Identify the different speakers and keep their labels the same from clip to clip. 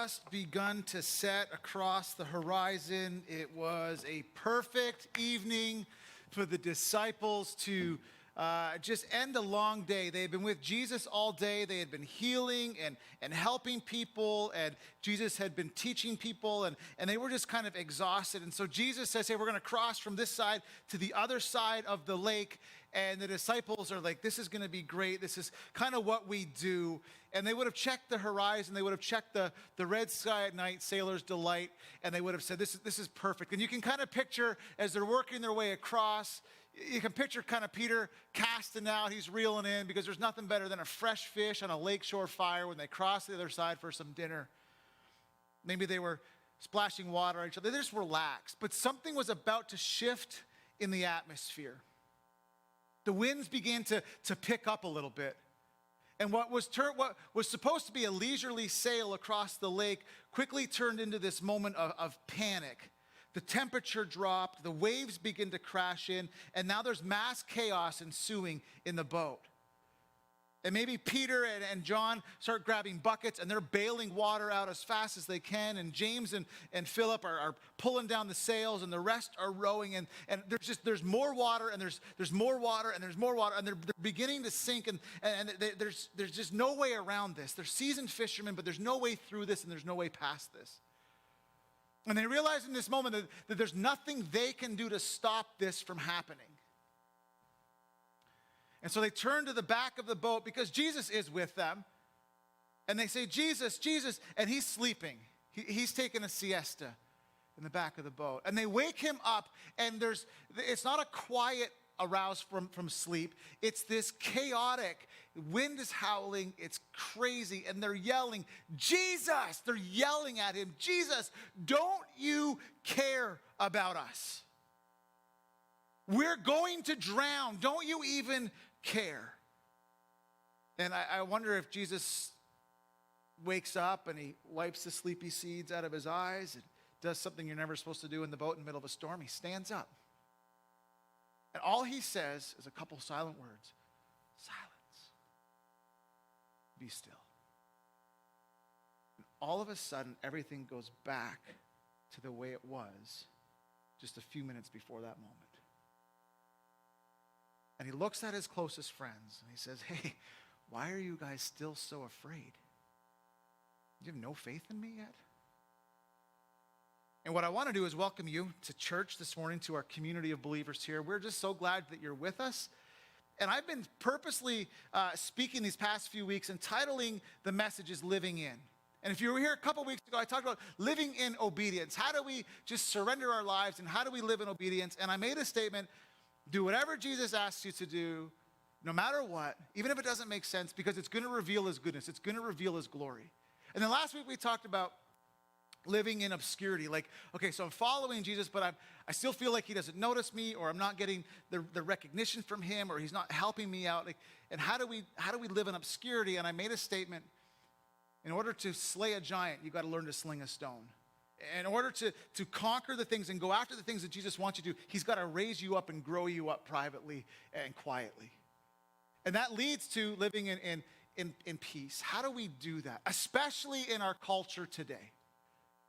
Speaker 1: just begun to set across the horizon. It was a perfect evening for the disciples to just end a long day. They had been with Jesus all day. They had been healing and helping people, and Jesus had been teaching people, and they were just kind of exhausted. And so Jesus says, hey, we're going to cross from this side to the other side of the lake. And the disciples are like, this is going to be great. This is kind of what we do. And they would have checked the horizon. They would have checked the red sky at night, sailor's delight. And they would have said, this is perfect. And you can kind of picture as they're working their way across, you can picture kind of Peter casting out. He's reeling in because there's nothing better than a fresh fish on a lakeshore fire when they cross the other side for some dinner. Maybe they were splashing water on each other. They just relaxed. But something was about to shift in the atmosphere. The winds began to pick up a little bit. And what was supposed to be a leisurely sail across the lake quickly turned into this moment of panic. The temperature dropped, the waves begin to crash in, and now there's mass chaos ensuing in the boat. And maybe Peter and John start grabbing buckets and they're bailing water out as fast as they can. And James and Philip are pulling down the sails, and the rest are rowing. And there's more water, and there's more water, and there's more water, and they're beginning to sink. And there's just no way around this. They're seasoned fishermen, but there's no way through this, and there's no way past this. And they realize in this moment that there's nothing they can do to stop this from happening. And so they turn to the back of the boat because Jesus is with them. And they say, Jesus, Jesus. And he's sleeping. He's taking a siesta in the back of the boat. And they wake him up, and it's not a quiet aroused from sleep. It's this chaotic, wind is howling, it's crazy, and they're yelling, Jesus! They're yelling at him, Jesus, don't you care about us? We're going to drown. Don't you even care? And I wonder if Jesus wakes up and he wipes the sleepy seeds out of his eyes and does something you're never supposed to do in the boat in the middle of a storm. He stands up. And all he says is a couple silent words. Silence. Be still. And all of a sudden, everything goes back to the way it was just a few minutes before that moment. And he looks at his closest friends and he says, hey, why are you guys still so afraid? You have no faith in me yet? And what I want to do is welcome you to church this morning, to our community of believers here. We're just so glad that you're with us. And I've been purposely speaking these past few weeks, entitling the messages Living In. And if you were here a couple weeks ago, I talked about living in obedience. How do we just surrender our lives, and how do we live in obedience? And I made a statement, do whatever Jesus asks you to do, no matter what, even if it doesn't make sense, because it's going to reveal his goodness. It's going to reveal his glory. And then last week we talked about living in obscurity. Like, okay, so I'm following Jesus, but I still feel like he doesn't notice me, or I'm not getting the recognition from him, or he's not helping me out. Like, and how do we live in obscurity? And I made a statement, in order to slay a giant, you've got to learn to sling a stone. In order to conquer the things and go after the things that Jesus wants you to do, he's got to raise you up and grow you up privately and quietly. And that leads to living in peace. How do we do that? Especially in our culture today.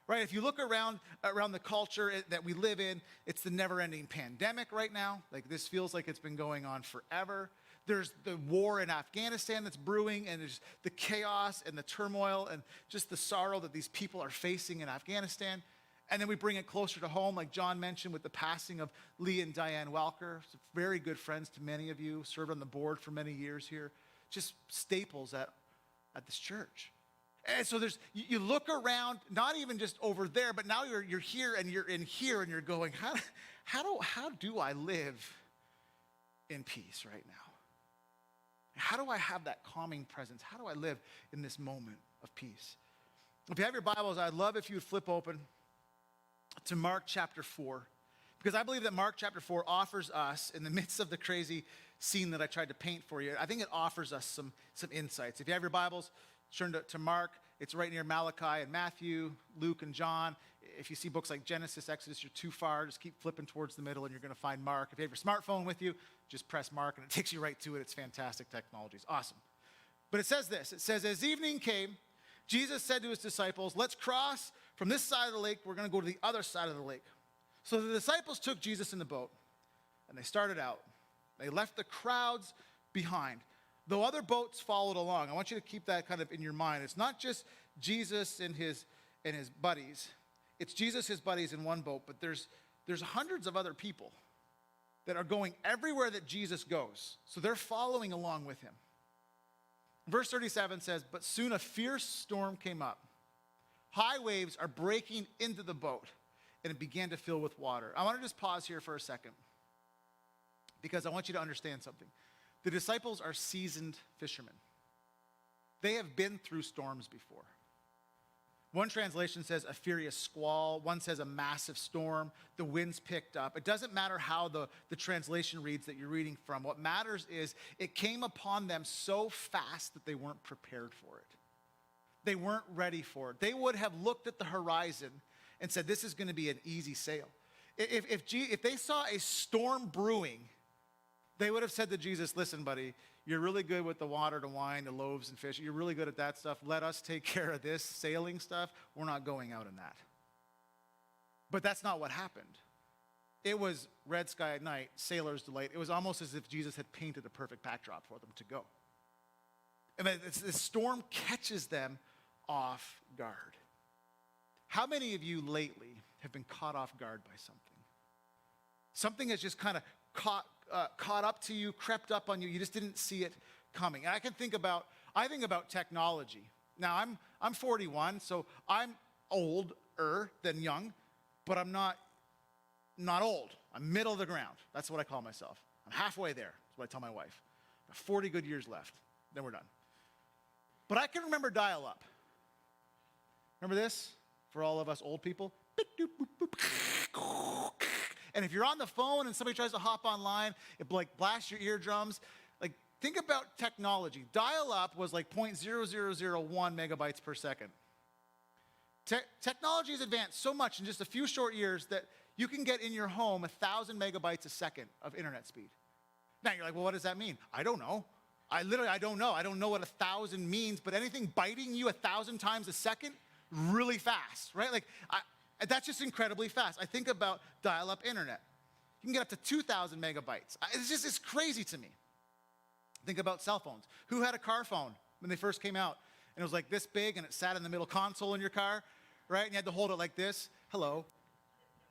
Speaker 1: Right, if you look around the culture that we live in, it's the never-ending pandemic right now. Like, this feels like it's been going on forever. There's the war in Afghanistan that's brewing, and there's the chaos and the turmoil and just the sorrow that these people are facing in Afghanistan. And then we bring it closer to home, like John mentioned, with the passing of Lee and Diane Welker, very good friends to many of you, served on the board for many years here, just staples at this church. And so you look around, not even just over there, but now you're here and you're in here, and you're going, how do I live in peace right now? How do I have that calming presence? How do I live in this moment of peace? If you have your Bibles, I'd love if you would flip open to Mark chapter 4, because I believe that Mark chapter 4 offers us, in the midst of the crazy scene that I tried to paint for you, I think it offers us some insights. If you have your Bibles, turn to Mark. It's right near Malachi and Matthew, Luke and John. If you see books like Genesis, Exodus, you're too far. Just keep flipping towards the middle and you're going to find Mark. If you have your smartphone with you, just press Mark and it takes you right to it. It's fantastic technology. It's awesome. But it says this. It says, as evening came, Jesus said to his disciples, let's cross from this side of the lake. We're going to go to the other side of the lake. So the disciples took Jesus in the boat, and they started out. They left the crowds behind, though other boats followed along. I want you to keep that kind of in your mind. It's not just Jesus and his buddies. It's Jesus, his buddies in one boat, but there's hundreds of other people that are going everywhere that Jesus goes. So they're following along with him. Verse 37 says, but soon a fierce storm came up. High waves are breaking into the boat, and it began to fill with water. I want to just pause here for a second, because I want you to understand something. The disciples are seasoned fishermen. They have been through storms before. One translation says a furious squall. One says a massive storm. The winds picked up. It doesn't matter how the translation reads that you're reading from. What matters is it came upon them so fast that they weren't prepared for it. They weren't ready for it. They would have looked at the horizon and said, this is going to be an easy sail. If they saw a storm brewing, they would have said to Jesus, listen, buddy, you're really good with the water, the wine, the loaves and fish. You're really good at that stuff. Let us take care of this sailing stuff. We're not going out in that. But that's not what happened. It was red sky at night, sailor's delight. It was almost as if Jesus had painted a perfect backdrop for them to go. And the storm catches them off guard. How many of you lately have been caught off guard by something? Something has just kind of caught up to you, crept up on you. You just didn't see it coming. And I think about technology. Now, I'm 41, so I'm older than young, but I'm not old. I'm middle of the ground. That's what I call myself. I'm halfway there. That's what I tell my wife. Got 40 good years left. Then we're done. But I can remember dial-up. Remember this? For all of us old people? And if you're on the phone and somebody tries to hop online, it like blasts your eardrums. Like, think about technology. Dial-up was like 0.0001 megabytes per second. Technology has advanced so much in just a few short years that you can get in your home 1,000 megabytes a second of internet speed. Now you're like, well, what does that mean? I don't know. I don't know. I don't know what 1,000 means, but anything biting you 1,000 times a second, really fast, right? Like, that's just incredibly fast. I think about dial-up internet. You can get up to 2,000 megabytes. It's crazy to me. Think about cell phones. Who had a car phone when they first came out? And it was like this big, and it sat in the middle console in your car, right? And you had to hold it like this. Hello.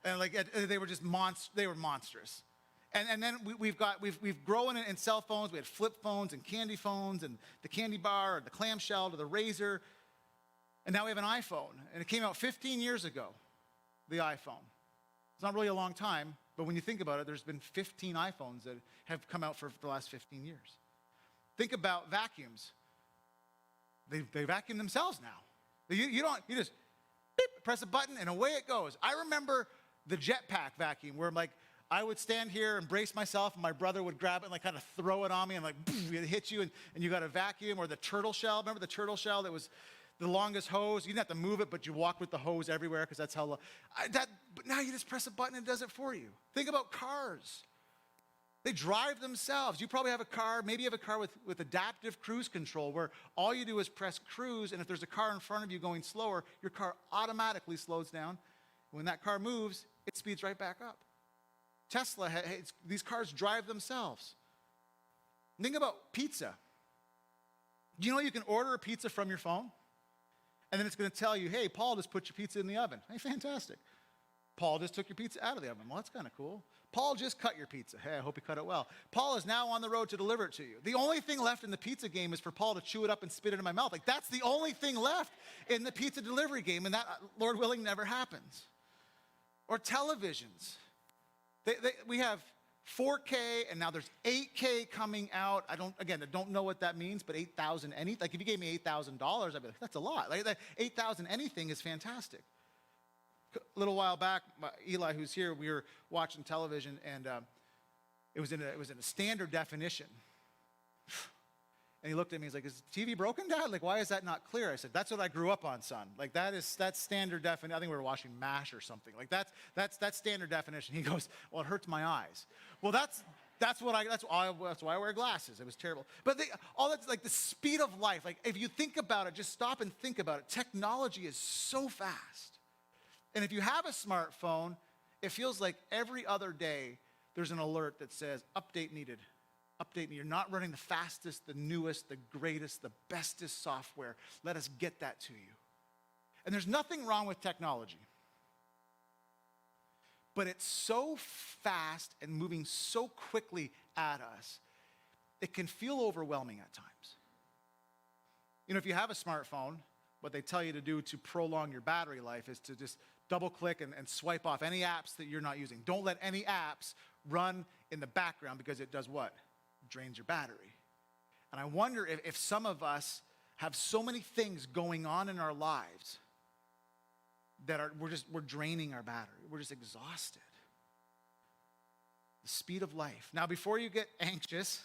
Speaker 1: And like they were just monstrous. And then we've grown in cell phones. We had flip phones and candy phones and the candy bar or the clamshell or the razor. And now we have an iPhone. And it came out 15 years ago, the iPhone. It's not really a long time, but when you think about it, there's been 15 iPhones that have come out for the last 15 years. Think about vacuums. They vacuum themselves now. You just beep, press a button and away it goes. I remember the jetpack vacuum where I would stand here and brace myself, and my brother would grab it and kind of throw it on me, and it hit you, and you got a vacuum. Or the turtle shell. Remember the turtle shell that was the longest hose? You didn't have to move it, but you walked with the hose everywhere because that's how long. But now you just press a button and it does it for you. Think about cars. They drive themselves. You probably have a car, maybe you have a car with adaptive cruise control where all you do is press cruise, and if there's a car in front of you going slower, your car automatically slows down. When that car moves, it speeds right back up. Tesla, these cars drive themselves. Think about pizza. Do you know you can order a pizza from your phone? And then it's going to tell you, hey, Paul just put your pizza in the oven. Hey, fantastic. Paul just took your pizza out of the oven. Well, that's kind of cool. Paul just cut your pizza. Hey, I hope he cut it well. Paul is now on the road to deliver it to you. The only thing left in the pizza game is for Paul to chew it up and spit it in my mouth. That's the only thing left in the pizza delivery game, and that, Lord willing, never happens. Or televisions. We have 4K, and now there's 8K coming out. I don't know what that means, but 8,000 anything. Like, if you gave me $8,000, I'd be like, that's a lot. Like, 8,000 anything is fantastic. A little while back, Eli, who's here, we were watching television, and it was in a standard definition. And he looked at me, he's like, is the TV broken, Dad? Like, why is that not clear? I said, that's what I grew up on, son. Like, that's standard definition. I think we were watching MASH or something. Like, that's standard definition. He goes, well, it hurts my eyes. Well, That's why I wear glasses. It was terrible. But all that's like the speed of life. Like if you think about it, just stop and think about it. Technology is so fast. And if you have a smartphone, it feels like every other day there's an alert that says update needed. Update needed. You're not running the fastest, the newest, the greatest, the bestest software. Let us get that to you. And there's nothing wrong with technology. But it's so fast and moving so quickly at us, it can feel overwhelming at times. You know, if you have a smartphone, what they tell you to do to prolong your battery life is to just double click and swipe off any apps that you're not using. Don't let any apps run in the background because it does what? Drains your battery. And I wonder if some of us have so many things going on in our lives that we're draining our battery. We're just exhausted. The speed of life. Now, before you get anxious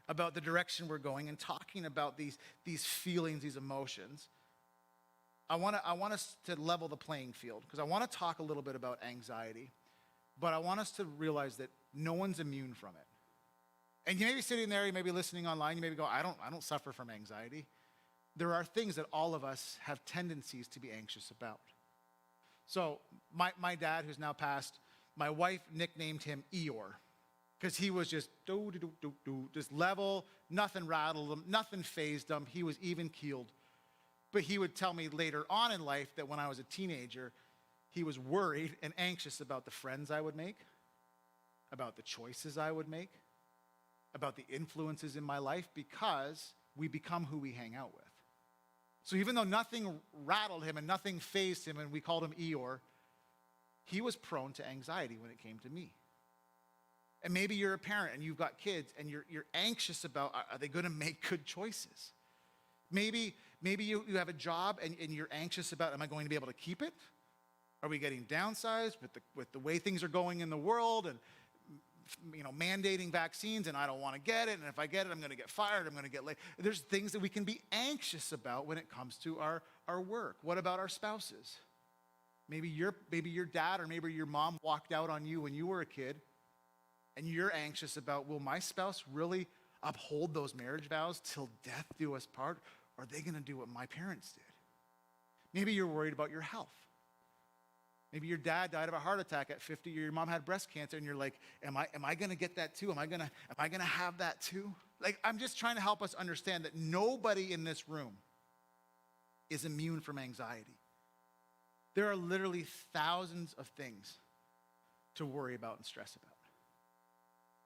Speaker 1: about the direction we're going and talking about these feelings, these emotions, I want us to level the playing field because I want to talk a little bit about anxiety, but I want us to realize that no one's immune from it. And you may be sitting there, you may be listening online, you may be going, I don't suffer from anxiety. There are things that all of us have tendencies to be anxious about. So my dad, who's now passed, my wife nicknamed him Eeyore because he was just just level, nothing rattled him, nothing fazed him. He was even keeled. But he would tell me later on in life that when I was a teenager, he was worried and anxious about the friends I would make, about the choices I would make, about the influences in my life because we become who we hang out with. So even though nothing rattled him and nothing fazed him and we called him Eeyore, he was prone to anxiety when it came to me. And maybe you're a parent and you've got kids and you're anxious about, are they going to make good choices? Maybe you have a job and you're anxious about, am I going to be able to keep it? Are we getting downsized with the way things are going in the world and mandating vaccines and I don't want to get it, and if I get it, I'm going to get fired, I'm going to get laid. There's things that we can be anxious about when it comes to our work. What about our spouses? Maybe your dad or maybe your mom walked out on you when you were a kid, and you're anxious about, will my spouse really uphold those marriage vows till death do us part? Or are they going to do what my parents did? Maybe you're worried about your health. Maybe your dad died of a heart attack at 50, or your mom had breast cancer, and you're like, am I going to get that too? Am I going to have that too? Like, I'm just trying to help us understand that nobody in this room is immune from anxiety. There are literally thousands of things to worry about and stress about.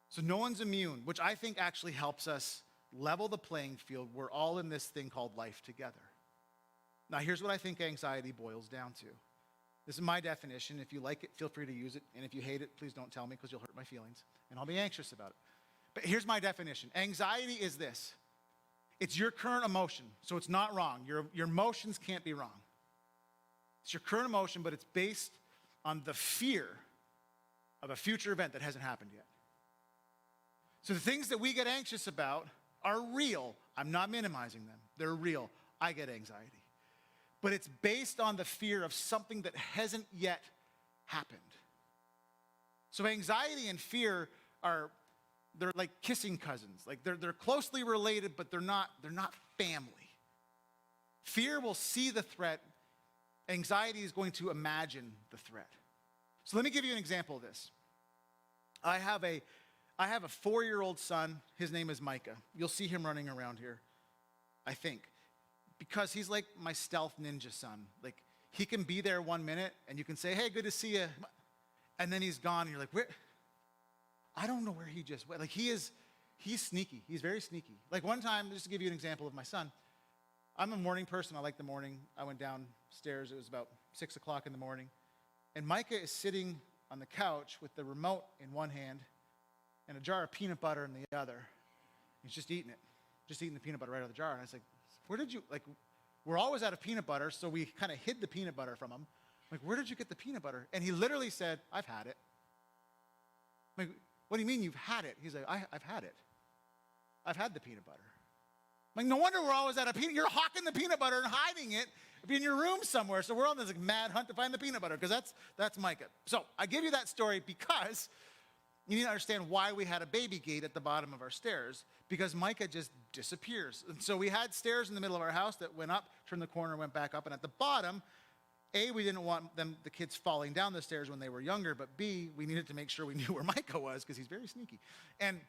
Speaker 1: So no one's immune, which I think actually helps us level the playing field. We're all in this thing called life together. Now, here's what I think anxiety boils down to. This is my definition. If you like it, feel free to use it. And if you hate it, please don't tell me because you'll hurt my feelings. And I'll be anxious about it. But here's my definition. Anxiety is this. It's your current emotion, so it's not wrong. Your emotions can't be wrong. It's your current emotion, but it's based on the fear of a future event that hasn't happened yet. So the things that we get anxious about are real. I'm not minimizing them. They're real. I get anxiety. But it's based on the fear of something that hasn't yet happened. So anxiety and fear they're like kissing cousins. Like they're closely related, but they're not family. Fear will see the threat. Anxiety is going to imagine the threat. So let me give you an example of this. I have a 4-year-old son. His name is Micah. You'll see him running around here, I think. Because he's like my stealth ninja son. Like, he can be there 1 minute, and you can say, hey, good to see you. And then he's gone, and you're like, where? I don't know where he just went. Like, he's sneaky. He's very sneaky. Like, one time, just to give you an example of my son, I'm a morning person. I like the morning. I went downstairs. It was about 6 o'clock in the morning. And Micah is sitting on the couch with the remote in one hand and a jar of peanut butter in the other. He's just eating it. Just eating the peanut butter right out of the jar. And I was like, where did you, like, we're always out of peanut butter, so we kind of hid the peanut butter from him. I'm like, where did you get the peanut butter? And he literally said, I've had it. I'm like, what do you mean you've had it? He's like, I've had it. I've had the peanut butter. I'm like, no wonder we're always out of peanut. You're hawking the peanut butter and hiding it in your room somewhere. So we're on this like mad hunt to find the peanut butter because that's Micah. So I give you that story because You need to understand why we had a baby gate at the bottom of our stairs, because Micah just disappears. And so we had stairs in the middle of our house that went up, turned the corner, went back up. And at the bottom, A, we didn't want the kids falling down the stairs when they were younger, but B, we needed to make sure we knew where Micah was because he's very sneaky. And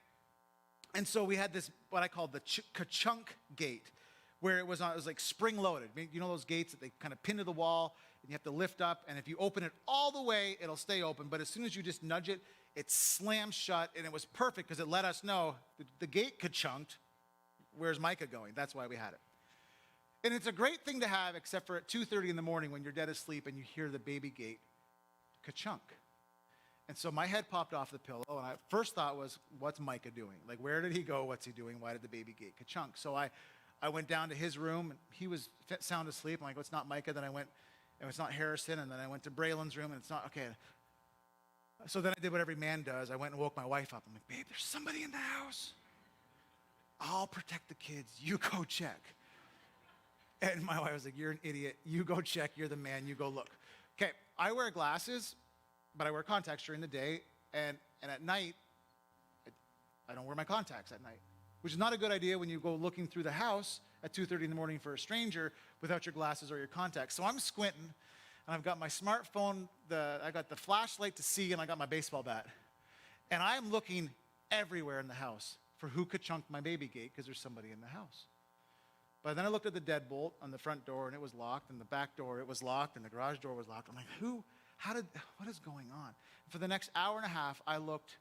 Speaker 1: so we had this, what I call the ka-chunk gate, where it was like spring-loaded. You know those gates that they kind of pin to the wall, and you have to lift up, and if you open it all the way, it'll stay open. But as soon as you just nudge it, it slams shut, and it was perfect because it let us know the gate ka-chunked. Where's Micah going? That's why we had it. And it's a great thing to have, except for at 2:30 in the morning when you're dead asleep and you hear the baby gate ka-chunk. And so my head popped off the pillow, and first thought was, what's Micah doing? Like, where did he go? What's he doing? Why did the baby gate ka-chunk? So I went down to his room, and he was sound asleep. I'm like, well, it's not Micah. Then I went, and it's not Harrison. And then I went to Braylon's room, and it's not, okay. So then I did what every man does. I went and woke my wife up. I'm like, babe, there's somebody in the house. I'll protect the kids. You go check. And my wife was like, you're an idiot. You go check. You're the man. You go look. Okay, I wear glasses, but I wear contacts during the day. And at night, I don't wear my contacts at night, which is not a good idea when you go looking through the house at 2:30 in the morning for a stranger without your glasses or your contacts. So I'm squinting, and I've got my smartphone, I got the flashlight to see, and I got my baseball bat. And I'm looking everywhere in the house for who could chunk my baby gate because there's somebody in the house. But then I looked at the deadbolt on the front door, and it was locked, and the back door, it was locked, and the garage door was locked. I'm like, what is going on? For the next hour and a half, I looked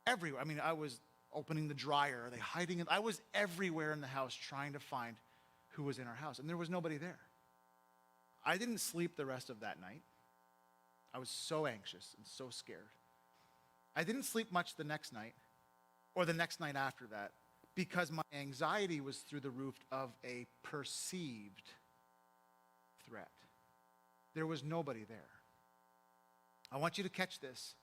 Speaker 1: everywhere. I mean, I was opening the dryer. Are they hiding it? I was everywhere in the house trying to find who was in our house, and there was nobody there. I didn't sleep the rest of that night. I was so anxious and so scared. I didn't sleep much the next night or the next night after that because my anxiety was through the roof of a perceived threat. There was nobody there. I want you to catch this.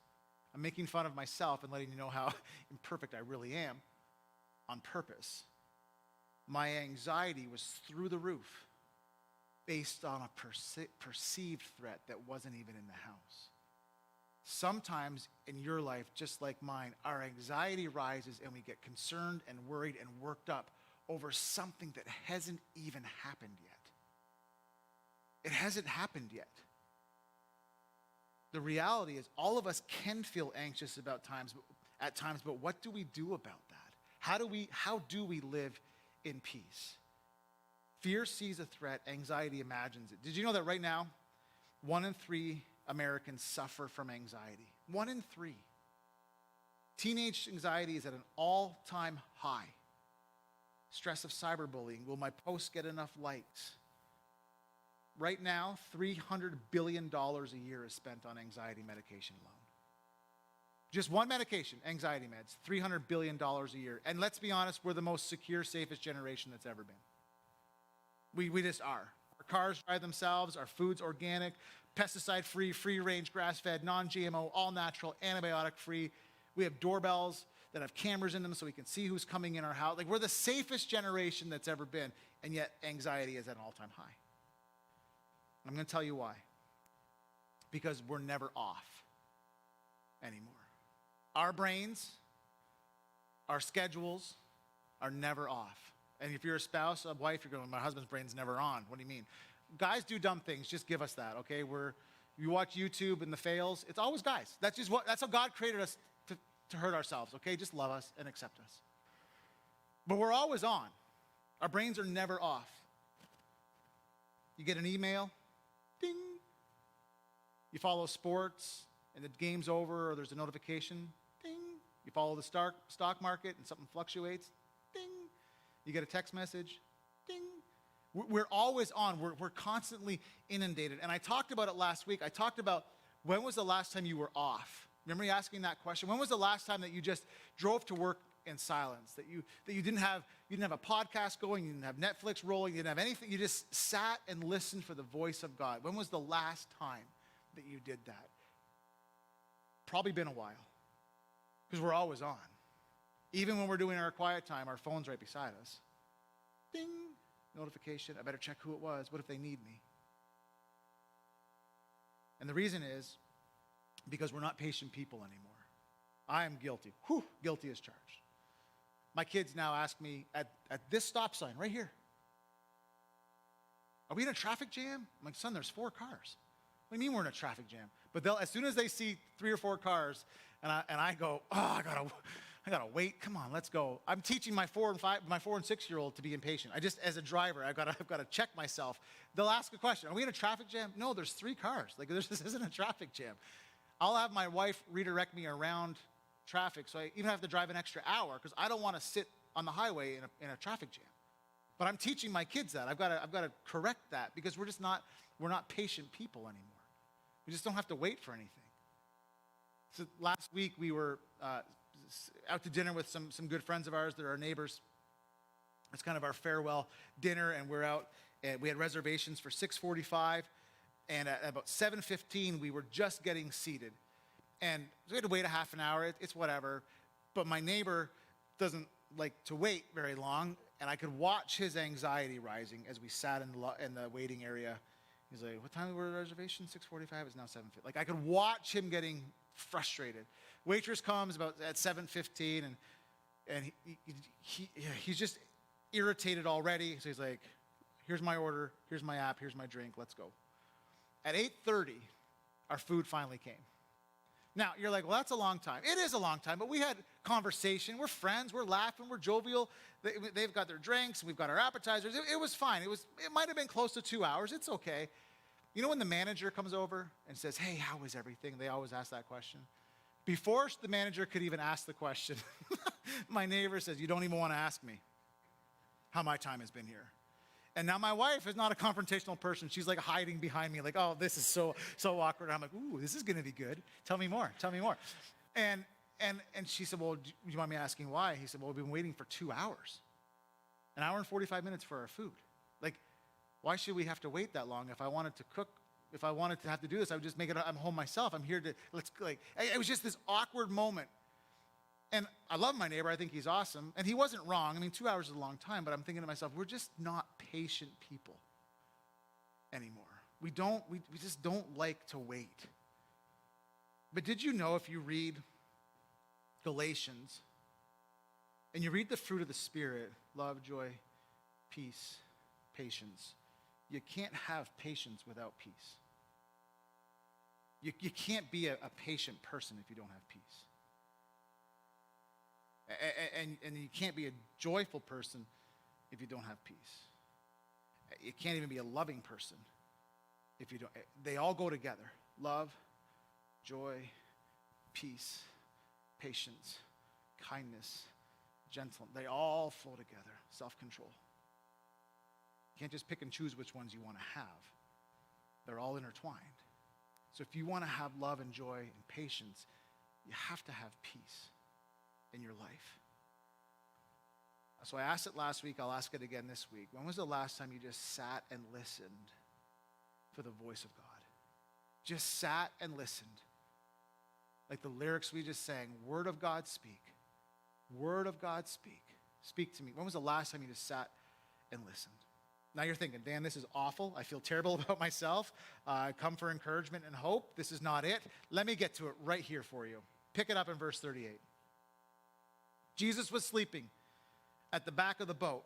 Speaker 1: I'm making fun of myself and letting you know how imperfect I really am on purpose. My anxiety was through the roof based on a perceived threat that wasn't even in the house. Sometimes in your life, just like mine, our anxiety rises and we get concerned and worried and worked up over something that hasn't even happened yet. It hasn't happened yet. The reality is all of us can feel anxious at times, but what do we do about that? How do we live in peace? Fear sees a threat, anxiety imagines it. Did you know that right now, 1 in 3 Americans suffer from anxiety? 1 in 3. Teenage anxiety is at an all-time high. Stress of cyberbullying. Will my post get enough likes? Right now, $300 billion a year is spent on anxiety medication alone. Just one medication, anxiety meds, $300 billion a year. And let's be honest, we're the most secure, safest generation that's ever been. We just are. Our cars drive themselves, our food's organic, pesticide-free, free-range, grass-fed, non-GMO, all-natural, antibiotic-free. We have doorbells that have cameras in them so we can see who's coming in our house. Like, we're the safest generation that's ever been, and yet anxiety is at an all-time high. I'm going to tell you why. Because we're never off anymore. Our brains, our schedules are never off. And if you're a spouse, a wife, you're going, my husband's brain's never on. What do you mean? Guys do dumb things. Just give us that, okay? You watch YouTube and the fails. It's always guys. That's how God created us to hurt ourselves, okay? Just love us and accept us. But we're always on. Our brains are never off. You get an email, ding. You follow sports and the game's over or there's a notification, ding. You follow the stock market and something fluctuates, ding. You get a text message, ding. We're always on. We're constantly inundated. And I talked about it last week. I talked about when was the last time you were off? Remember me asking that question? When was the last time that you just drove to work in silence? That you didn't have a podcast going, you didn't have Netflix rolling, you didn't have anything. You just sat and listened for the voice of God. When was the last time that you did that? Probably been a while. Because we're always on. Even when we're doing our quiet time, our phone's right beside us. Ding, notification. I better check who it was. What if they need me? And the reason is because we're not patient people anymore. I am guilty. Whew, guilty as charged. My kids now ask me at this stop sign right here, are we in a traffic jam? I'm like, son, there's 4 cars. What do you mean we're in a traffic jam? But they'll, as soon as they see 3 or 4 cars, and I go, oh, I gotta wait. Come on, let's go. I'm teaching my 4 and 6-year-old to be impatient. As a driver, I've got to check myself. They'll ask a question. Are we in a traffic jam? No, there's 3 cars. Like this isn't a traffic jam. I'll have my wife redirect me around traffic, so I even have to drive an extra hour because I don't want to sit on the highway in a traffic jam. But I'm teaching my kids that. I've got to correct that because we're not patient people anymore. We just don't have to wait for anything. So last week we were out to dinner with some good friends of ours that are our neighbors. It's kind of our farewell dinner, and we're out, and we had reservations for 6:45, and at about 7:15 we were just getting seated. And we had to wait a half an hour. It's whatever. But my neighbor doesn't like to wait very long, and I could watch his anxiety rising as we sat in the waiting area. He's like, what time were the reservation? 6:45. It's now 7:50. Like, I could watch him getting frustrated. Waitress comes about at 7:15, and he's just irritated already. So he's like, here's my order, here's my app, here's my drink, let's go. At 8:30, our food finally came. Now, you're like, well, that's a long time. It is a long time, but we had conversation. We're friends. We're laughing. We're jovial. They've got their drinks. We've got our appetizers. It was fine. It might have been close to 2 hours. It's okay. You know when the manager comes over and says, hey, how is everything? They always ask that question. Before the manager could even ask the question, my neighbor says, you don't even want to ask me how my time has been here. And now my wife is not a confrontational person. She's like hiding behind me like, oh, this is so awkward. And I'm like, ooh, this is going to be good. Tell me more. And she said, well, do you mind me asking why? He said, well, we've been waiting for 2 hours. An hour and 45 minutes for our food. Like, why should we have to wait that long? If I wanted to cook, if I wanted to have to do this, I would just make it, I'm home myself. I'm here to, it was just this awkward moment. And I love my neighbor. I think he's awesome. And he wasn't wrong. I mean, 2 hours is a long time, but I'm thinking to myself, we're just not patient people anymore. We just don't like to wait. But did you know if you read Galatians and you read the fruit of the Spirit, love, joy, peace, patience, you can't have patience without peace. You can't be a patient person if you don't have peace. And you can't be a joyful person if you don't have peace. You can't even be a loving person if you don't. They all go together. Love, joy, peace, patience, kindness, gentleness. They all flow together. Self-control. You can't just pick and choose which ones you want to have. They're all intertwined. So if you want to have love and joy and patience, you have to have peace in your life. So I asked it last week, I'll ask it again this week. When was the last time you just sat and listened for the voice of God? Just sat and listened. Like the lyrics we just sang, word of God speak. Word of God speak. Speak to me. When was the last time you just sat and listened? Now you're thinking, Dan, this is awful. I feel terrible about myself. I come for encouragement and hope. This is not it. Let me get to it right here for you. Pick it up in verse 38. Jesus was sleeping at the back of the boat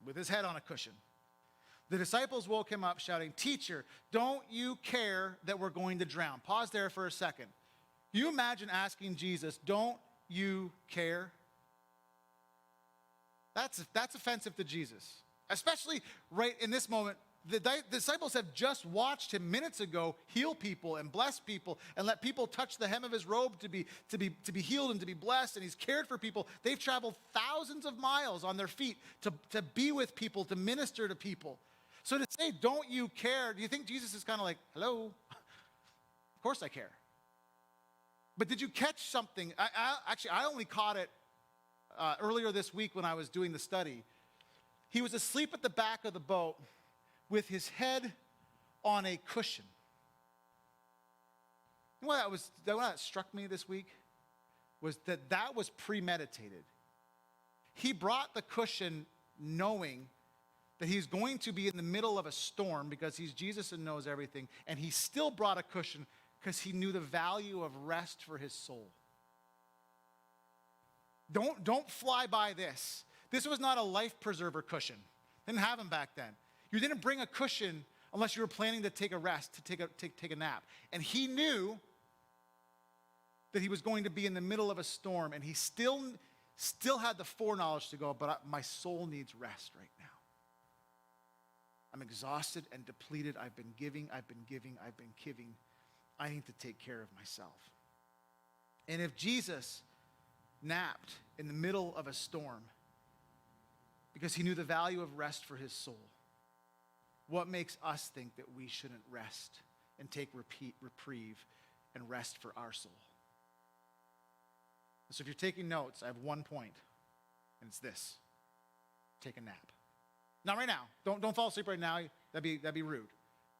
Speaker 1: with his head on a cushion. The disciples woke him up shouting, teacher, don't you care that we're going to drown? Pause there for a second. You imagine asking Jesus, don't you care? That's offensive to Jesus, especially right in this moment. The disciples have just watched him minutes ago heal people and bless people and let people touch the hem of his robe to be healed and to be blessed. And he's cared for people. They've traveled thousands of miles on their feet to be with people, to minister to people. So to say, don't you care? Do you think Jesus is kind of like, hello? Of course I care. But did you catch something? I only caught it earlier this week when I was doing the study. He was asleep at the back of the boat with his head on a cushion. You know what that struck me this week? Was that was premeditated. He brought the cushion knowing that he's going to be in the middle of a storm because he's Jesus and knows everything, and he still brought a cushion because he knew the value of rest for his soul. Don't fly by this. This was not a life preserver cushion. Didn't have them back then. You didn't bring a cushion unless you were planning to take a rest, to take a nap. And he knew that he was going to be in the middle of a storm, and he still had the foreknowledge to go, but my soul needs rest right now. I'm exhausted and depleted. I've been giving. I need to take care of myself. And if Jesus napped in the middle of a storm because he knew the value of rest for his soul, what makes us think that we shouldn't rest and take reprieve and rest for our soul? So if you're taking notes, I have one point, and it's this: take a nap. Not right now. Don't fall asleep right now. That'd be rude.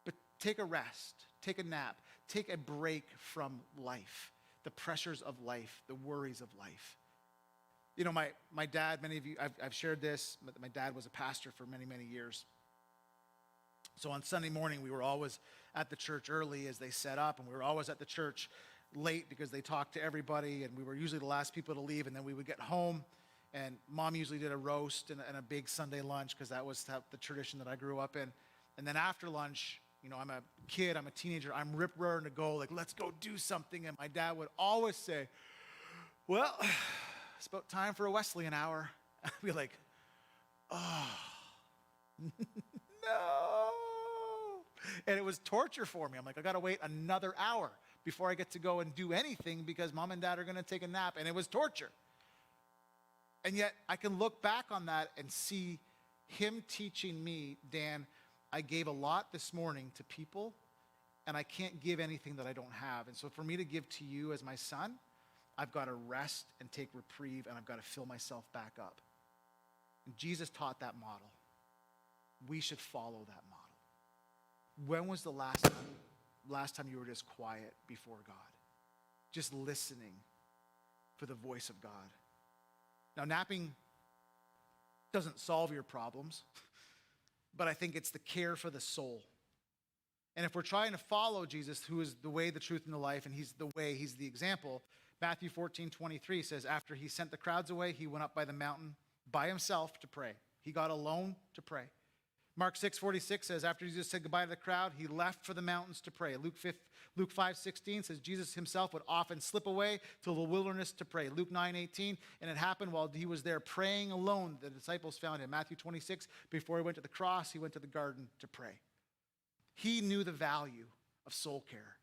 Speaker 1: But take a rest, take a nap, take a break from life, the pressures of life, the worries of life. You know, my dad, many of you, I've shared this, but my dad was a pastor for many, many years. So on Sunday morning, we were always at the church early as they set up, and we were always at the church late because they talked to everybody, and we were usually the last people to leave, and then we would get home, and Mom usually did a roast and a big Sunday lunch because that was the tradition that I grew up in. And then after lunch, you know, I'm a kid, I'm a teenager, I'm rip-roaring to go, like, let's go do something. And my dad would always say, well, it's about time for a Wesleyan hour. I'd be like, oh, no. And it was torture for me. I'm like, I got to wait another hour before I get to go and do anything because Mom and Dad are going to take a nap. And it was torture. And yet I can look back on that and see him teaching me, Dan, I gave a lot this morning to people, and I can't give anything that I don't have. And so for me to give to you as my son, I've got to rest and take reprieve, and I've got to fill myself back up. And Jesus taught that model. We should follow that model. When was the last time you were just quiet before God? Just listening for the voice of God. Now, napping doesn't solve your problems, but I think it's the care for the soul. And if we're trying to follow Jesus, who is the way, the truth, and the life, and he's the way, he's the example, Matthew 14:23 says, after he sent the crowds away, he went up by the mountain by himself to pray. He got alone to pray. Mark 6:46 says, after Jesus said goodbye to the crowd, he left for the mountains to pray. Luke 5:16 says Jesus himself would often slip away to the wilderness to pray. Luke 9:18, and it happened while he was there praying alone, the disciples found him. Matthew 26, before he went to the cross, he went to the garden to pray. He knew the value of soul care.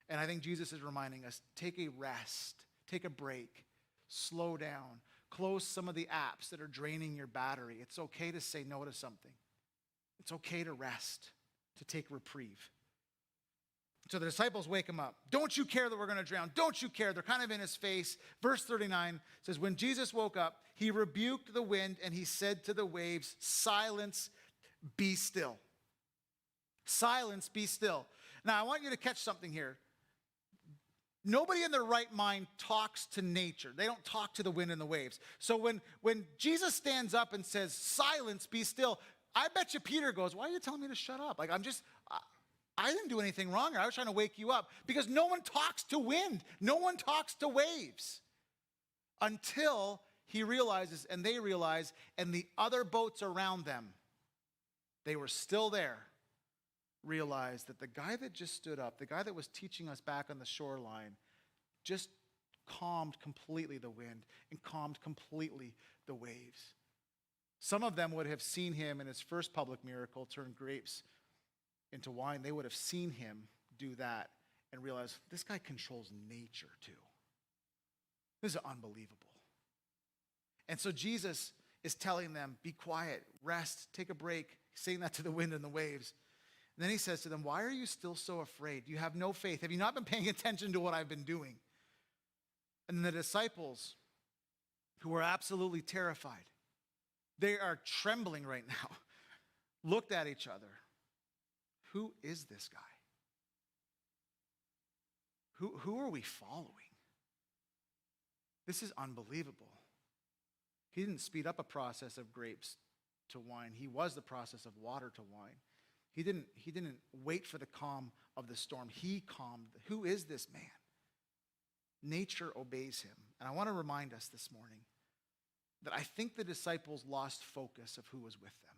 Speaker 1: And I think Jesus is reminding us, take a rest, take a break, slow down, close some of the apps that are draining your battery. It's okay to say no to something. It's okay to rest, to take reprieve. So the disciples wake him up. Don't you care that we're going to drown? Don't you care? They're kind of in his face. Verse 39 says, when Jesus woke up, he rebuked the wind and he said to the waves, silence, be still. Silence, be still. Now, I want you to catch something here. Nobody in their right mind talks to nature. They don't talk to the wind and the waves. So when Jesus stands up and says, silence, be still, I bet you Peter goes, why are you telling me to shut up? Like, I didn't do anything wrong. I was trying to wake you up. Because no one talks to wind. No one talks to waves. Until he realizes, and they realize, and the other boats around them, they were still there, realized that the guy that just stood up, the guy that was teaching us back on the shoreline, just calmed completely the wind and calmed completely the waves. Some of them would have seen him in his first public miracle turn grapes into wine. They would have seen him do that and realize this guy controls nature too. This is unbelievable. And so Jesus is telling them, be quiet, rest, take a break. He's saying that to the wind and the waves. And then he says to them, why are you still so afraid? You have no faith. Have you not been paying attention to what I've been doing? And the disciples, who were absolutely terrified, they are trembling right now, looked at each other. Who is this guy? Who are we following? This is unbelievable. He didn't speed up a process of grapes to wine. He was the process of water to wine. He didn't wait for the calm of the storm. He calmed. Who is this man? Nature obeys him. And I want to remind us this morning, that I think the disciples lost focus of who was with them.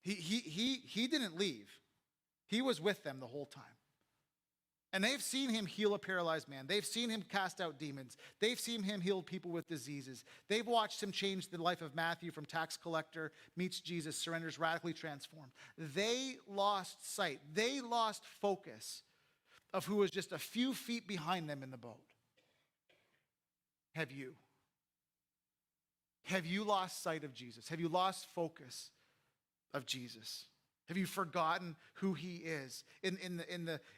Speaker 1: He didn't leave. He was with them the whole time. And they've seen him heal a paralyzed man. They've seen him cast out demons. They've seen him heal people with diseases. They've watched him change the life of Matthew from tax collector, meets Jesus, surrenders, radically transformed. They lost sight. They lost focus of who was just a few feet behind them in the boat. Have you? Have you lost sight of Jesus? Have you lost focus of Jesus? Have you forgotten who he is? In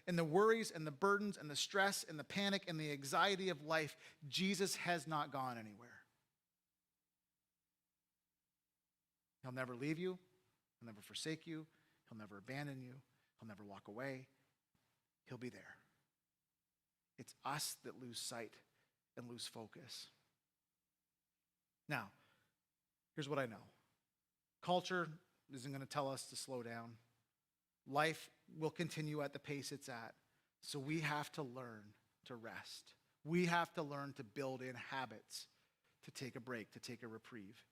Speaker 1: the worries and the burdens and the stress and the panic and the anxiety of life, Jesus has not gone anywhere. He'll never leave you. He'll never forsake you. He'll never abandon you. He'll never walk away. He'll be there. It's us that lose sight and lose focus. Now, here's what I know. Culture isn't going to tell us to slow down. Life will continue at the pace it's at. So we have to learn to rest. We have to learn to build in habits to take a break, to take a reprieve.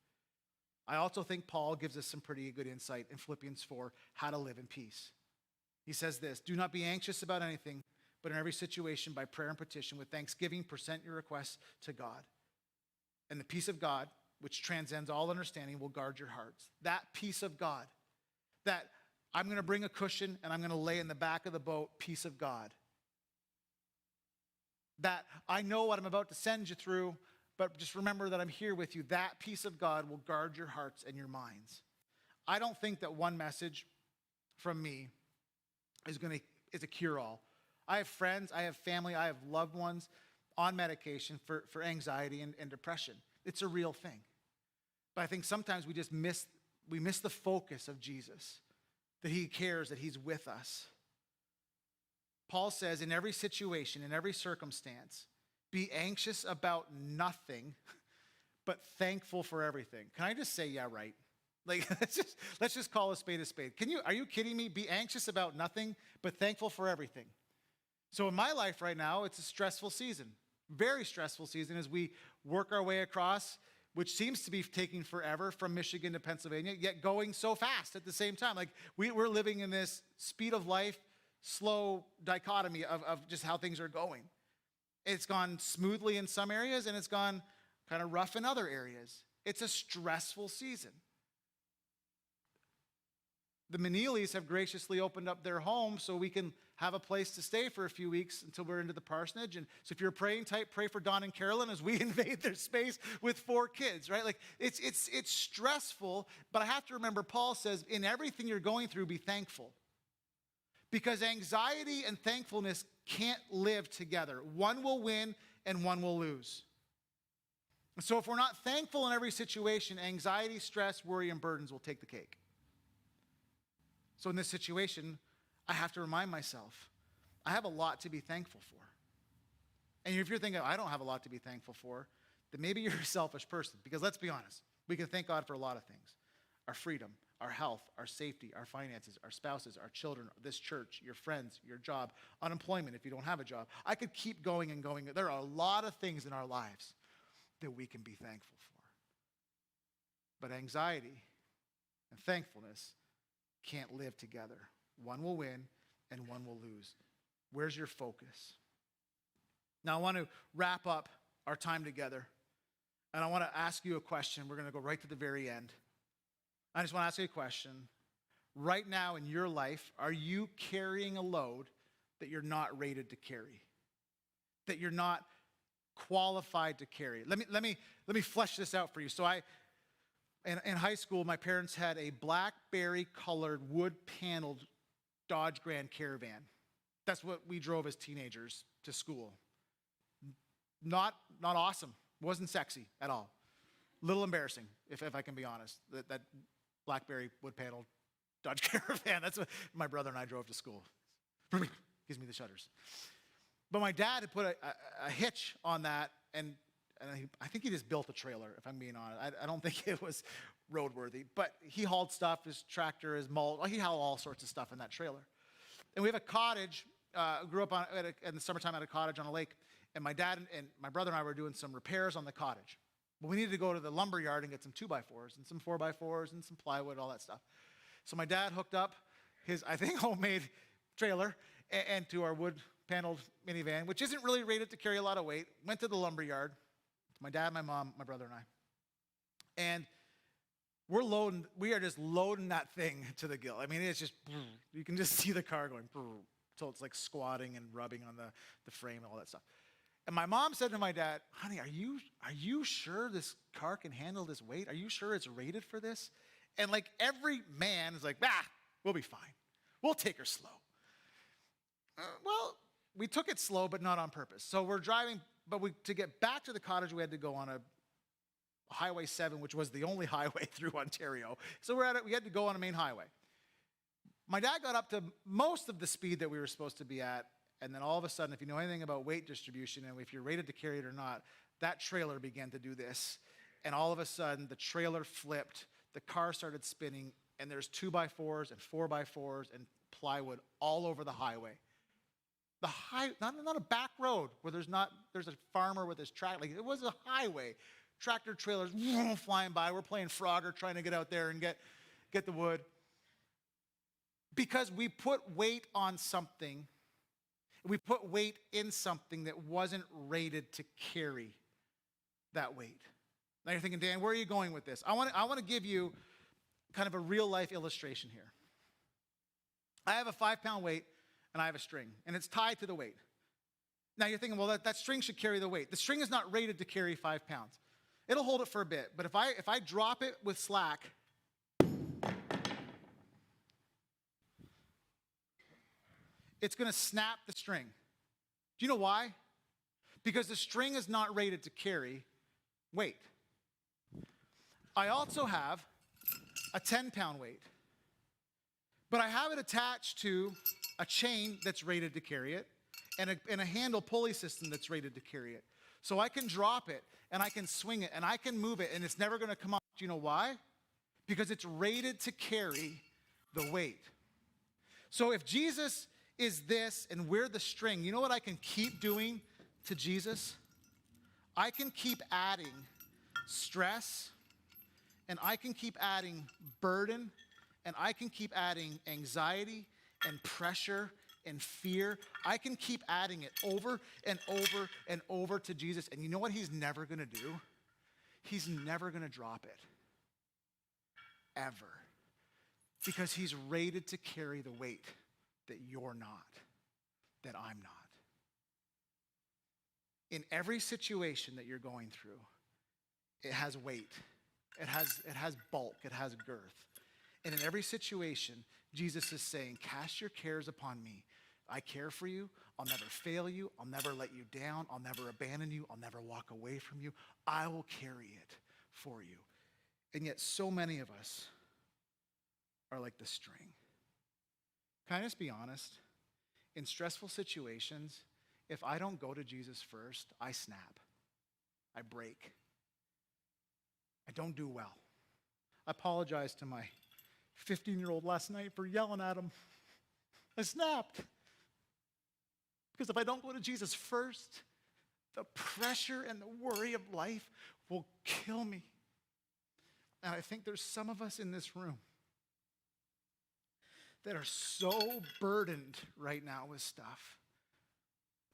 Speaker 1: I also think Paul gives us some pretty good insight in Philippians 4, how to live in peace. He says this, do not be anxious about anything, but in every situation, by prayer and petition, with thanksgiving, present your requests to God. And the peace of God, which transcends all understanding, will guard your hearts. That peace of God, that I'm going to bring a cushion and I'm going to lay in the back of the boat, peace of God. That I know what I'm about to send you through, but just remember that I'm here with you. That peace of God will guard your hearts and your minds. I don't think that one message from me is a cure-all. I have friends, I have family, I have loved ones on medication for anxiety and depression. It's a real thing. But I think sometimes we just miss the focus of Jesus, that he cares, that he's with us. Paul says, in every situation, in every circumstance, be anxious about nothing, but thankful for everything. Can I just say, yeah, right? Like, let's just call a spade a spade. Are you kidding me? Be anxious about nothing, but thankful for everything. So in my life right now, it's a stressful season, very stressful season as we work our way across, which seems to be taking forever from Michigan to Pennsylvania, yet going so fast at the same time. Like we're living in this speed of life, slow dichotomy of just how things are going. It's gone smoothly in some areas and it's gone kind of rough in other areas. It's a stressful season. The Meneelys have graciously opened up their home so we can have a place to stay for a few weeks until we're into the parsonage. And so if you're a praying type, pray for Don and Carolyn as we invade their space with 4 kids, right? Like it's stressful, but I have to remember Paul says, in everything you're going through, be thankful. Because anxiety and thankfulness can't live together. One will win and one will lose. So if we're not thankful in every situation, anxiety, stress, worry, and burdens will take the cake. So in this situation, I have to remind myself, I have a lot to be thankful for. And if you're thinking, I don't have a lot to be thankful for, then maybe you're a selfish person. Because let's be honest, we can thank God for a lot of things. Our freedom, our health, our safety, our finances, our spouses, our children, this church, your friends, your job, unemployment if you don't have a job. I could keep going and going. There are a lot of things in our lives that we can be thankful for. But anxiety and thankfulness can't live together. One will win and one will lose. Where's your focus? Now I want to wrap up our time together and I want to ask you a question. We're going to go right to the very end. I just want to ask you a question. Right now in your life, are you carrying a load that you're not rated to carry? That you're not qualified to carry? Let me flesh this out for you. So in high school, my parents had a blackberry-colored, wood-paneled Dodge Grand Caravan. That's what we drove as teenagers to school. Not awesome. Wasn't sexy at all. Little embarrassing, if I can be honest. That blackberry wood-paneled Dodge Caravan. That's what my brother and I drove to school. Gives me the shudders. But my dad had put a hitch on that, and I think he just built a trailer, if I'm being honest. I don't think it was roadworthy. But he hauled stuff, his tractor, his mulch. He hauled all sorts of stuff in that trailer. And we have a cottage, grew up in the summertime at a cottage on a lake. And my dad and my brother and I were doing some repairs on the cottage. But we needed to go to the lumber yard and get some 2x4s and some 4x4s and some plywood, all that stuff. So my dad hooked up his, I think, homemade trailer and to our wood-paneled minivan, which isn't really rated to carry a lot of weight. Went to the lumber yard. My dad, my mom, my brother, and I. And we are just loading that thing to the gill. I mean, it's just, you can just see the car going, so it's like squatting and rubbing on the frame and all that stuff. And my mom said to my dad, honey, are you sure this car can handle this weight? Are you sure it's rated for this? And like every man is like, we'll be fine. We'll take her slow. Well, we took it slow, but not on purpose. So we're driving, but to get back to the cottage, we had to go on a Highway 7, which was the only highway through Ontario. So we had to go on a main highway. My dad got up to most of the speed that we were supposed to be at, and then all of a sudden, if you know anything about weight distribution and if you're rated to carry it or not, that trailer began to do this. And all of a sudden, the trailer flipped, the car started spinning, and there's 2x4s and 4x4s and plywood all over the highway. Not a back road where there's a farmer with his tractor. Like, it was a highway. Tractor trailers flying by. We're playing Frogger, trying to get out there and get the wood. Because we put weight on something. We put weight in something that wasn't rated to carry that weight. Now you're thinking, Dan, where are you going with this? I want to give you kind of a real life illustration here. I have a 5-pound weight and I have a string, and it's tied to the weight. Now you're thinking, well, that string should carry the weight. The string is not rated to carry 5 pounds. It'll hold it for a bit, but if I drop it with slack, it's going to snap the string. Do you know why? Because the string is not rated to carry weight. I also have a 10-pound weight, but I have it attached to a chain that's rated to carry it and a handle pulley system that's rated to carry it. So I can drop it and I can swing it and I can move it and it's never going to come off. Do you know why? Because it's rated to carry the weight. So if Jesus is this and we're the string, you know what I can keep doing to Jesus? I can keep adding stress, and I can keep adding burden, and I can keep adding anxiety and pressure and fear. I can keep adding it over and over and over to Jesus. And you know what he's never going to do? He's never going to drop it. Ever. Because he's rated to carry the weight that you're not, that I'm not. In every situation that you're going through, it has weight. It has bulk. It has girth. And in every situation, Jesus is saying, cast your cares upon me. I care for you. I'll never fail you. I'll never let you down. I'll never abandon you. I'll never walk away from you. I will carry it for you. And yet so many of us are like the string. Can I just be honest? In stressful situations, if I don't go to Jesus first, I snap. I break. I don't do well. I apologize to my 15-year-old last night for yelling at him. I snapped. Because if I don't go to Jesus first, the pressure and the worry of life will kill me. And I think there's some of us in this room that are so burdened right now with stuff.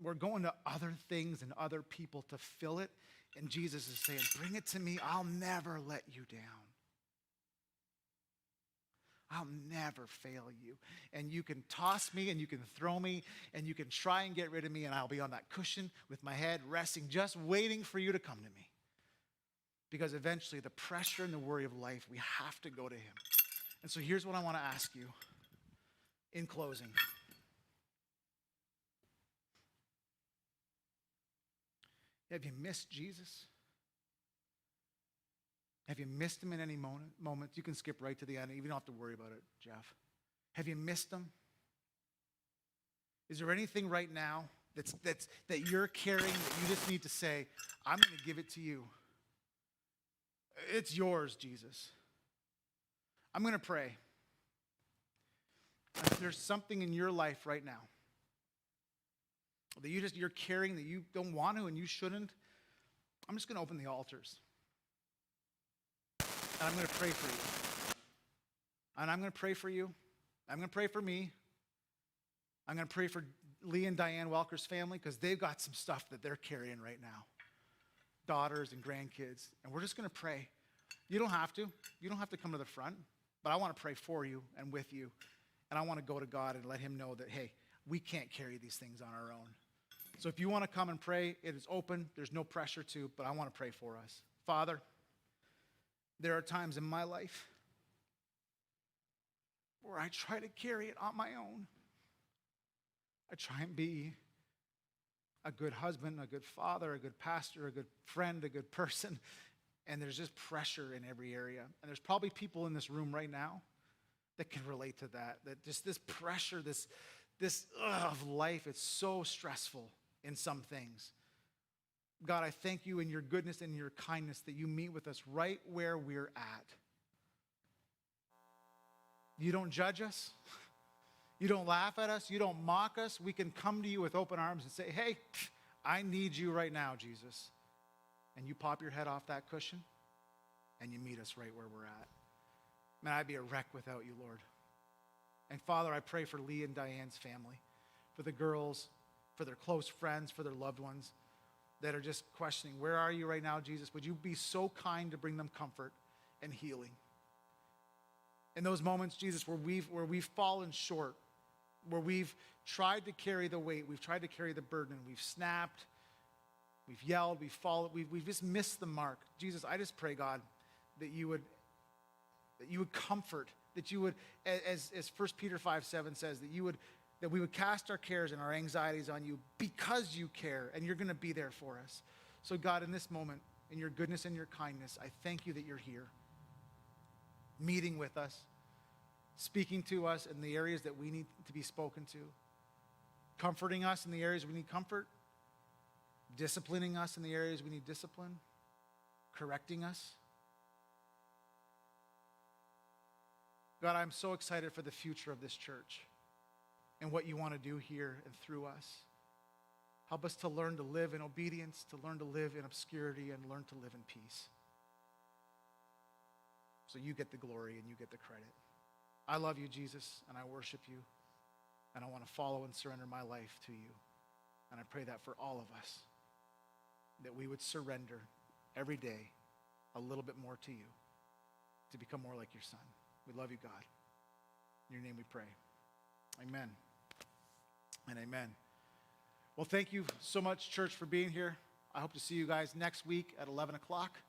Speaker 1: We're going to other things and other people to fill it. And Jesus is saying, bring it to me. I'll never let you down. I'll never fail you. And you can toss me and you can throw me and you can try and get rid of me, and I'll be on that cushion with my head resting, just waiting for you to come to me. Because eventually the pressure and the worry of life, we have to go to him. And so here's what I want to ask you in closing. Have you missed Jesus? Have you missed him in any moment? You can skip right to the end. You don't have to worry about it, Jeff. Have you missed him? Is there anything right now that you're carrying that you just need to say, I'm going to give it to you? It's yours, Jesus. I'm going to pray. If there's something in your life right now, that you're carrying that you don't want to and you shouldn't, I'm just going to open the altars. And I'm going to pray for you. And I'm going to pray for you. I'm going to pray for me. I'm going to pray for Lee and Diane Welker's family because they've got some stuff that they're carrying right now. Daughters and grandkids. And we're just going to pray. You don't have to. You don't have to come to the front. But I want to pray for you and with you. And I want to go to God and let him know that, hey, we can't carry these things on our own. So if you want to come and pray, it is open. There's no pressure to, but I want to pray for us. Father, there are times in my life where I try to carry it on my own. I try and be a good husband, a good father, a good pastor, a good friend, a good person, and there's just pressure in every area. And there's probably people in this room right now that can relate to that just this pressure, this of life, it's so stressful in some things. God, I thank you in your goodness and your kindness that you meet with us right where we're at. You don't judge us. You don't laugh at us. You don't mock us. We can come to you with open arms and say, hey, I need you right now, Jesus. And you pop your head off that cushion and you meet us right where we're at. Man, I'd be a wreck without you, Lord. And Father, I pray for Lee and Diane's family, for the girls, for their close friends, for their loved ones that are just questioning, where are you right now, Jesus? Would you be so kind to bring them comfort and healing? In those moments, Jesus, where we've fallen short, where we've tried to carry the weight, we've tried to carry the burden, we've snapped, we've yelled, we've just missed the mark. Jesus, I just pray, God, that you would comfort, that you would, as 1 Peter 5:7 says, that we would cast our cares and our anxieties on you because you care and you're going to be there for us. So God, in this moment, in your goodness and your kindness, I thank you that you're here, meeting with us, speaking to us in the areas that we need to be spoken to, comforting us in the areas we need comfort, disciplining us in the areas we need discipline, correcting us. God, I'm so excited for the future of this church and what you want to do here and through us. Help us to learn to live in obedience, to learn to live in obscurity, and learn to live in peace. So you get the glory and you get the credit. I love you, Jesus, and I worship you, and I want to follow and surrender my life to you. And I pray that for all of us, that we would surrender every day a little bit more to you to become more like your Son. We love you, God. In your name we pray. Amen and amen. Well, thank you so much, church, for being here. I hope to see you guys next week at 11 o'clock.